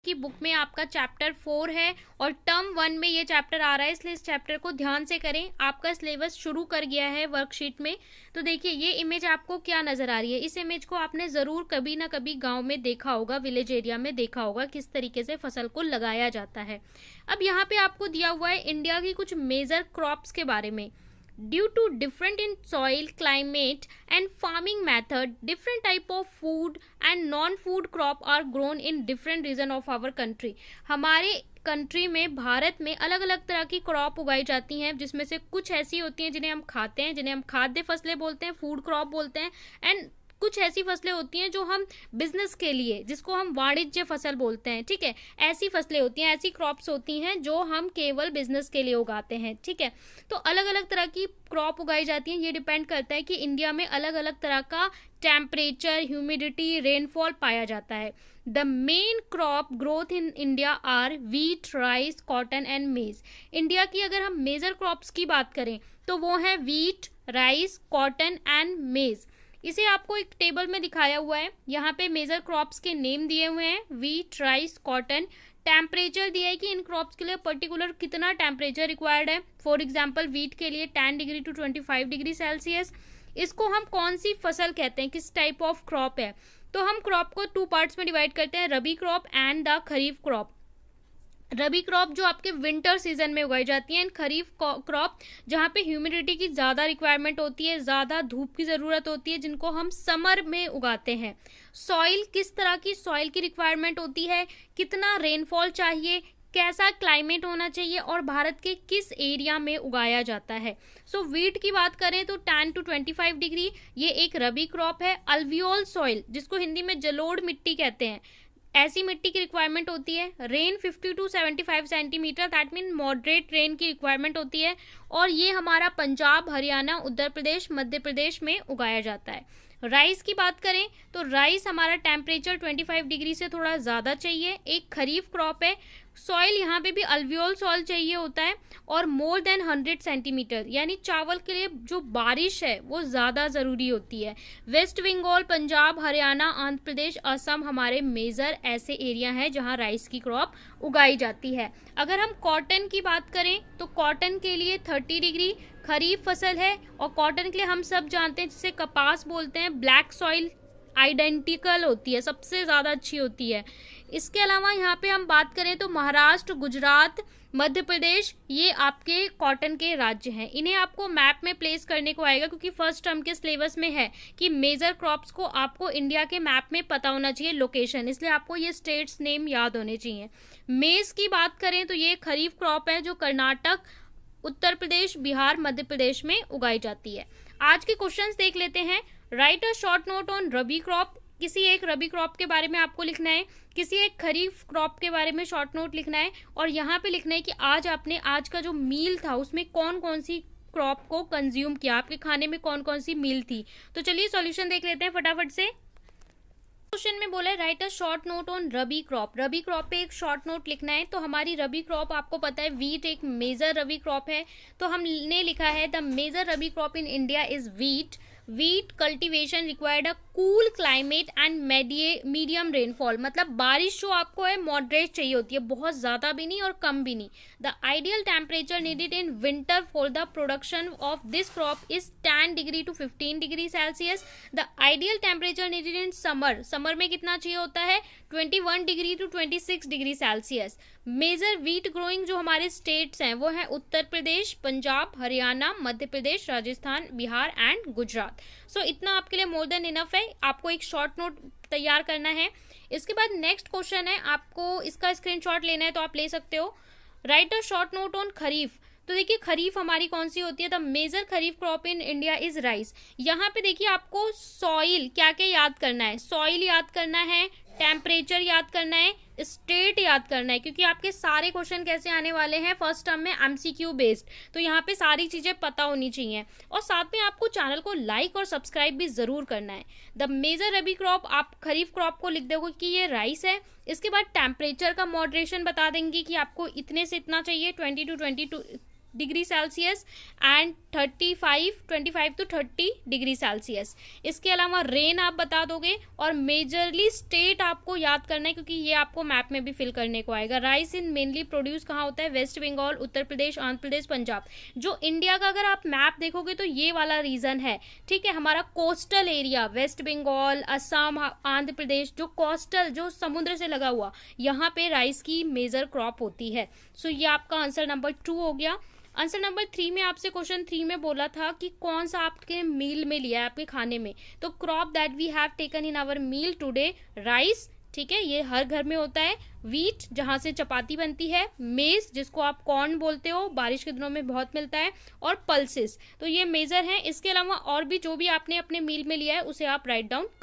की बुक में आपका चैप्टर 4 है और टर्म 1 में ये चैप्टर आ रहा है, इसलिए इस चैप्टर को ध्यान से करें। आपका सिलेबस शुरू कर गया है वर्कशीट में। तो देखिए ये इमेज आपको क्या नजर आ रही है। इस इमेज को आपने जरूर कभी ना कभी गांव में देखा होगा, विलेज एरिया में देखा होगा किस तरीके से फसल को लगाया जाता है। अब यहाँ पे आपको दिया हुआ है इंडिया की कुछ मेजर क्रॉप्स के बारे में। Due to different in soil, climate and farming method, different type of food and non-food crop are grown in different region of our country. हमारे कंट्री में, भारत में अलग अलग तरह की क्रॉप उगाई जाती हैं, जिसमें से कुछ ऐसी होती हैं जिन्हें हम खाते हैं, जिन्हें हम खाद्य फसलें बोलते हैं, फूड क्रॉप बोलते हैं। एंड कुछ ऐसी फसलें होती हैं जो हम बिजनेस के लिए, जिसको हम वाणिज्य फसल बोलते हैं। ठीक है, ऐसी फसलें होती हैं, ऐसी क्रॉप्स होती हैं जो हम केवल बिजनेस के लिए उगाते हैं। ठीक है, तो अलग अलग तरह की क्रॉप उगाई जाती हैं। ये डिपेंड करता है कि इंडिया में अलग अलग तरह का टेम्परेचर, ह्यूमिडिटी, रेनफॉल पाया जाता है। The main crop growth in India are wheat, rice, cotton and maize. India की अगर हम मेजर क्रॉप्स की बात करें तो वो है वीट, राइस, कॉटन एंड मेज। इसे आपको एक टेबल में दिखाया हुआ है। यहाँ पे मेजर क्रॉप्स के नेम दिए हुए हैं, वीट, राइस, कॉटन। टेम्परेचर दिया है कि इन क्रॉप्स के लिए पर्टिकुलर कितना टेम्परेचर रिक्वायर्ड है। फॉर एग्जांपल वीट के लिए 10 डिग्री टू 25 डिग्री सेल्सियस। इसको हम कौन सी फसल कहते हैं, किस टाइप ऑफ क्रॉप है। तो हम क्रॉप को 2 पार्ट्स में डिवाइड करते हैं, rabi crop and the kharif crop. Rabi crop जो आपके विंटर सीजन में उगाई जाती है, एंड खरीफ क्रॉप जहाँ पे ह्यूमिडिटी की ज़्यादा रिक्वायरमेंट होती है, ज़्यादा धूप की ज़रूरत होती है, जिनको हम समर में उगाते हैं। सॉइल, किस तरह की सॉइल की रिक्वायरमेंट होती है, कितना रेनफॉल चाहिए, कैसा क्लाइमेट होना चाहिए और भारत के किस एरिया में उगाया जाता है। सो वीट की बात करें तो 10 टू 25 डिग्री, ये एक रबी क्रॉप है। अल्वियोल सॉइल, जिसको हिंदी में जलोढ़ मिट्टी कहते हैं, ऐसी मिट्टी की रिक्वायरमेंट होती है। Rain 50 to 75 centimetre, that mean moderate rain की रिक्वायरमेंट होती है। और ये हमारा पंजाब, हरियाणा, उत्तर प्रदेश, मध्य प्रदेश में उगाया जाता है। राइस की बात करें तो राइस हमारा टेम्परेचर 25 डिग्री से थोड़ा ज़्यादा चाहिए, एक खरीफ क्रॉप है। सॉइल यहाँ पे भी अल्वियोल सॉइल चाहिए होता है और मोर देन 100 सेंटीमीटर, यानी चावल के लिए जो बारिश है वो ज़्यादा ज़रूरी होती है। वेस्ट बंगाल, पंजाब, हरियाणा, आंध्र प्रदेश, असम हमारे मेजर ऐसे एरिया हैं जहाँ राइस की क्रॉप उगाई जाती है। अगर हम कॉटन की बात करें तो कॉटन के लिए 30 डिग्री खरीफ फसल है। और कॉटन के लिए हम सब जानते हैं, जिसे कपास बोलते हैं, ब्लैक सॉइल आइडेंटिकल होती है, सबसे ज़्यादा अच्छी होती है। इसके अलावा यहाँ पे हम बात करें तो महाराष्ट्र, गुजरात, मध्य प्रदेश, ये आपके कॉटन के राज्य हैं। इन्हें आपको मैप में प्लेस करने को आएगा, क्योंकि फर्स्ट टर्म के सिलेबस में है कि मेजर क्रॉप्स को आपको इंडिया के मैप में पता होना चाहिए लोकेशन, इसलिए आपको ये स्टेट्स नेम याद होने चाहिए। मेज की बात करें तो ये खरीफ क्रॉप है जो कर्नाटक, उत्तर प्रदेश, बिहार, मध्य प्रदेश में उगाई जाती है। आज के क्वेश्चंस देख लेते हैं। Right a short note on rabi crop, किसी एक रबी क्रॉप के बारे में आपको लिखना है, किसी एक खरीफ क्रॉप के बारे में शॉर्ट नोट लिखना है, और यहाँ पे लिखना है कि आज आपने, आज का जो मील था उसमें कौन कौन सी क्रॉप को कंज्यूम किया, आपके खाने में कौन कौन सी मील थी। तो चलिए सॉल्यूशन देख लेते हैं फटाफट से। क्वेश्चन में बोला है right a short note on rabi crop. Rabi crop पे एक शॉर्ट नोट लिखना है। तो हमारी रबी क्रॉप आपको पता है वीट एक मेजर रबी क्रॉप है, तो हमने लिखा है the major rabi crop in India is wheat. Wheat cultivation required a cool climate and medium rainfall, मतलब बारिश जो आपको है मॉडरेट चाहिए होती है, बहुत ज़्यादा भी नहीं और कम भी नहीं। The ideal temperature needed in winter for the production of this crop is 10 degree to 15 degree Celsius. The ideal temperature needed in summer, summer में कितना चाहिए होता है 21 degree to 26 degree Celsius. Major wheat growing जो हमारे states हैं वो हैं उत्तर प्रदेश, पंजाब, हरियाणा, मध्य प्रदेश, राजस्थान, बिहार एंड गुजरात। सो इतना आपके लिए मोर देन इनफ है। आपको एक शॉर्ट नोट तैयार करना है। इसके बाद नेक्स्ट क्वेश्चन है, आपको इसका स्क्रीनशॉट लेना है तो आप ले सकते हो। Write a short note on kharif. तो देखिए खरीफ हमारी कौन सी होती है, the major kharif crop in India is rice. यहाँ पे देखिए आपको सॉइल क्या क्या याद करना है, सॉइल याद करना है, टेम्परेचर याद करना है, स्टेट याद करना है, क्योंकि आपके सारे क्वेश्चन कैसे आने वाले हैं फर्स्ट टर्म में एमसीक्यू बेस्ड, तो यहाँ पे सारी चीजें पता होनी चाहिए। और साथ में आपको चैनल को लाइक और सब्सक्राइब भी जरूर करना है। द मेजर रबी क्रॉप, आप खरीफ क्रॉप को लिख दोगे कि ये राइस है। इसके बाद टेम्परेचर का मॉडरेशन बता देंगे कि आपको इतने से इतना चाहिए, degree Celsius and 25 to 30 degree Celsius. इसके अलावा रेन आप बता दोगे, और मेजरली स्टेट आपको याद करना है क्योंकि ये आपको मैप में भी फिल करने को आएगा। राइस इन मेनली प्रोड्यूस कहाँ होता है? वेस्ट बंगाल, उत्तर प्रदेश, आंध्र प्रदेश, पंजाब। जो इंडिया का अगर आप मैप देखोगे तो ये वाला रीजन है, ठीक है। हमारा coastal area West Bengal, Assam, Andhra Pradesh, जो कोस्टल जो समुद्र से लगा हुआ, यहाँ पे राइस की मेजर क्रॉप होती है। सो ये आपका आंसर नंबर 2 हो गया। आंसर नंबर 3 में आपसे क्वेश्चन 3 में बोला था कि कौन सा आपके मील में लिया है, आपके खाने में। तो crop that we have taken in our meal today, rice, ठीक है, ये हर घर में होता है। व्हीट, जहां से चपाती बनती है। मेज, जिसको आप कॉर्न बोलते हो, बारिश के दिनों में बहुत मिलता है। और पल्सेस। तो ये मेजर है। इसके अलावा और भी जो भी आपने अपने मील में लिया है उसे आप राइट डाउन कर